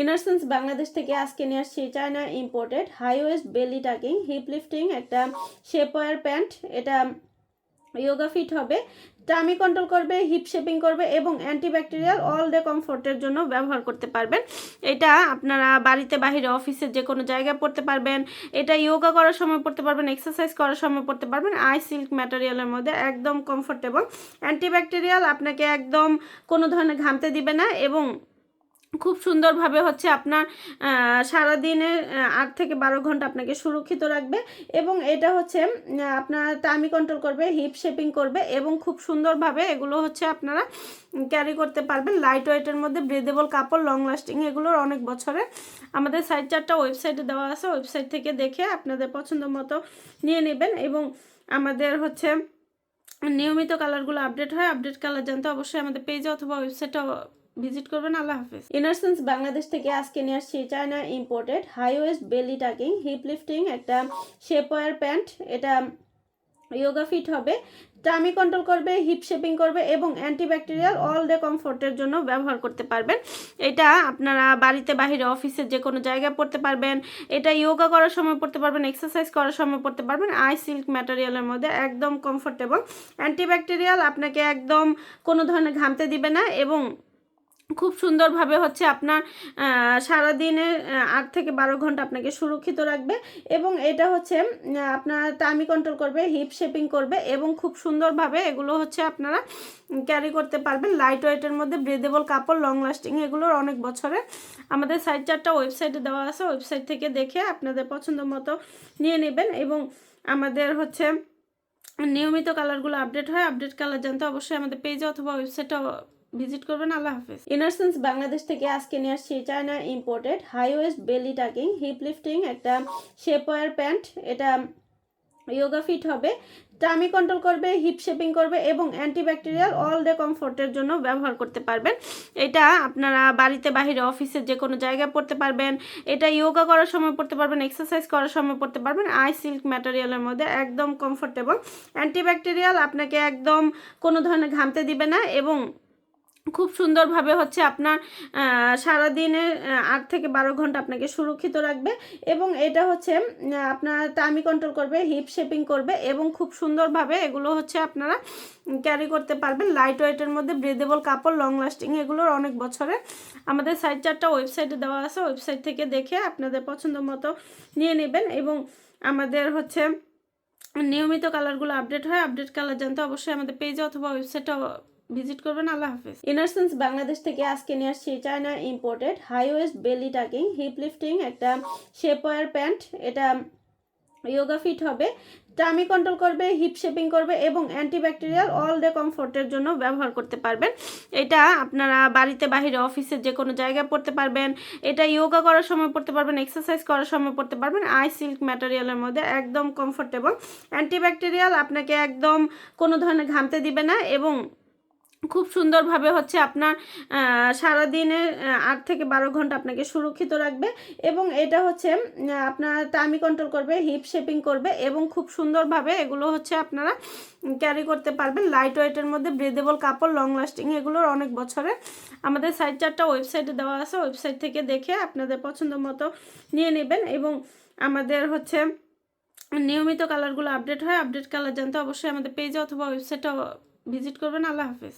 ইনারসেন্স বাংলাদেশ থেকে আজকে নিয়ে আসছি চায়না ইম্পোর্টেড হাই ওয়েস্ট বেলি টাকিং হিপ লিফটিং একটা শেপওয়্যার প্যান্ট। এটা যোগা ফিট হবে, টামি কন্ট্রোল করবে, হিপ শেপিং করবে এবং অ্যান্টিব্যাকটেরিয়াল অল ডে কমফোর্টের জন্য ব্যবহার করতে পারবেন। এটা আপনারা বাড়িতে বাহিরে অফিসে যে কোনো জায়গায় পড়তে পারবেন। এটা যোগা করার সময় পড়তে পারবেন, এক্সারসাইজ করার সময় পড়তে পারবেন। আই সিল্ক ম্যাটেরিয়ালের মধ্যে একদম কমফোর্টেবল, অ্যান্টিব্যাকটেরিয়াল, আপনাকে একদম কোনো ধরনের ঘামতে দিবে না এবং খুব সুন্দরভাবে হচ্ছে আপনার সারাদিনের 8 থেকে 12 ঘন্টা আপনাকে সুরক্ষিত রাখবে এবং এটা হচ্ছে আপনার টামি কন্ট্রোল করবে, হিপ শেপিং করবে এবং খুব সুন্দরভাবে এগুলো হচ্ছে আপনারা ক্যারি করতে পারবেন। লাইট ওয়েটের মধ্যে ব্রিদেবল কাপড়, লং লাস্টিং, এগুলোর অনেক বছরের। আমাদের সাইড চারটা ওয়েবসাইটে দেওয়া আছে, ওয়েবসাইট থেকে দেখে আপনাদের পছন্দ মতো নিয়ে নেবেন এবং আমাদের হচ্ছে নিয়মিত কালারগুলো আপডেট হয়। আপডেট কালার জানতে অবশ্যই আমাদের পেজে অথবা ওয়েবসাইটে ভিজিট করবেন। আল্লাহ হাফেজ। ইনারসেন্স বাংলাদেশ থেকে আজকে নিয়ে আসছি চায়না ইম্পোর্টেড হাই ওয়েস্ট বেলি টাকিং হিপ লিফটিং একটা শেপওয়্যার প্যান্ট। এটা যোগা ফিট হবে, টামি কন্ট্রোল করবে, হিপ শেপিং করবে এবং অ্যান্টিব্যাকটেরিয়াল অল ডে কমফোর্টের জন্য ব্যবহার করতে পারবেন। এটা আপনারা বাড়িতে বাহিরে অফিসে যে কোনো জায়গায় পড়তে পারবেন। এটা যোগা করার সময় পড়তে পারবেন, এক্সারসাইজ করার সময় পড়তে পারবেন। আই সিল্ক ম্যাটেরিয়ালের মধ্যে একদম কমফোর্টেবল, অ্যান্টিব্যাকটেরিয়াল, আপনাকে একদম কোনো ধরনের ঘামতে দিবে না এবং খুব সুন্দরভাবে হচ্ছে আপনার সারাদিনের 8 থেকে 12 ঘন্টা আপনাকে সুরক্ষিত রাখবে এবং এটা হচ্ছে আপনার টামি কন্ট্রোল করবে, হিপ শেপিং করবে এবং খুব সুন্দরভাবে এগুলো হচ্ছে আপনারা ক্যারি করতে পারবেন। লাইট ওয়েটের মধ্যে ব্রিদেবল কাপড়, লং লাস্টিং, এগুলোর অনেক বছরের। আমাদের সাইড চারটা ওয়েবসাইটে দেওয়া আছে, ওয়েবসাইট থেকে দেখে আপনাদের পছন্দ মতো নিয়ে নেবেন এবং আমাদের হচ্ছে নিয়মিত কালারগুলো আপডেট হয়। আপডেট কালার জানতে অবশ্যই আমাদের পেজে অথবা ওয়েবসাইটে ভিজিট করবেন। আল্লাহ হাফেজ। ইনারসেন্স বাংলাদেশ থেকে আজকে নিয়ে আসছি চায়না ইম্পোর্টেড হাই ওয়েস্ট বেলি টাকিং হিপ লিফটিং একটা শেপওয়্যার প্যান্ট। এটা যোগা ফিট হবে, টামি কন্ট্রোল করবে, হিপ শেপিং করবে এবং অ্যান্টিব্যাকটেরিয়াল অল ডে কমফোর্টের জন্য ব্যবহার করতে পারবেন। এটা আপনারা বাড়িতে বাহিরে অফিসে যে কোনো জায়গায় পড়তে পারবেন। এটা যোগা করার সময় পড়তে পারবেন, এক্সারসাইজ করার সময় পড়তে পারবেন। আই সিল্ক ম্যাটেরিয়ালের মধ্যে একদম কমফোর্টেবল, অ্যান্টিব্যাকটেরিয়াল, আপনাকে একদম কোনো ধরনের ঘামতে দিবে না এবং খুব সুন্দরভাবে হচ্ছে আপনার সারাদিনের 8 থেকে 12 ঘন্টা আপনাকে সুরক্ষিত রাখবে এবং এটা হচ্ছে আপনার টামি কন্ট্রোল করবে, হিপ শেপিং করবে এবং খুব সুন্দরভাবে এগুলো হচ্ছে আপনারা ক্যারি করতে পারবেন। লাইট ওয়েটের মধ্যে ব্রিদেবল কাপড়, লং লাস্টিং, এগুলোর অনেক বছরের। আমাদের সাইড চারটা ওয়েবসাইটে দেওয়া আছে, ওয়েবসাইট থেকে দেখে আপনাদের পছন্দ মতো নিয়ে নেবেন এবং আমাদের হচ্ছে নিয়মিত কালারগুলো আপডেট হয়। আপডেট কালার জানতে অবশ্যই আমাদের পেজে অথবা ওয়েবসাইটে ভিজিট করবেন। আল্লাহ হাফেজ। ইনারসেন্স বাংলাদেশ থেকে আজকে নিয়ে আসছি চায়না ইম্পোর্টেড হাই ওয়েস্ট বেলি টাকিং হিপ লিফটিং একটা শেপওয়্যার প্যান্ট। এটা যোগা ফিট হবে, টামি কন্ট্রোল করবে, হিপ শেপিং করবে এবং অ্যান্টিব্যাকটেরিয়াল অল ডে কমফোর্টের জন্য ব্যবহার করতে পারবেন। এটা আপনারা বাড়িতে বাহিরে অফিসে যে কোনো জায়গায় পড়তে পারবেন। এটা যোগা করার সময় পড়তে পারবেন, এক্সারসাইজ করার সময় পড়তে পারবেন। আই সিল্ক ম্যাটেরিয়ালের মধ্যে একদম কমফোর্টেবল, অ্যান্টিব্যাকটেরিয়াল, আপনাকে একদম কোনো ধরনের ঘামতে দিবে না এবং খুব সুন্দরভাবে হচ্ছে আপনার সারাদিনের 8 থেকে 12 ঘন্টা আপনাকে সুরক্ষিত রাখবে এবং এটা হচ্ছে আপনার টামি কন্ট্রোল করবে, হিপ শেপিং করবে এবং খুব সুন্দরভাবে এগুলো হচ্ছে আপনারা ক্যারি করতে পারবেন। লাইট ওয়েটের মধ্যে ব্রিদেবল কাপড়, লং লাস্টিং, এগুলোর অনেক বছরের। আমাদের সাইড চারটা ওয়েবসাইটে দেওয়া আছে, ওয়েবসাইট থেকে দেখে আপনাদের পছন্দ মতো নিয়ে নেবেন এবং আমাদের হচ্ছে নিয়মিত কালারগুলো আপডেট হয়। আপডেট কালার জানতে অবশ্যই আমাদের পেজে অথবা ওয়েবসাইটে ভিজিট করবেন। আল্লাহ হাফেজ।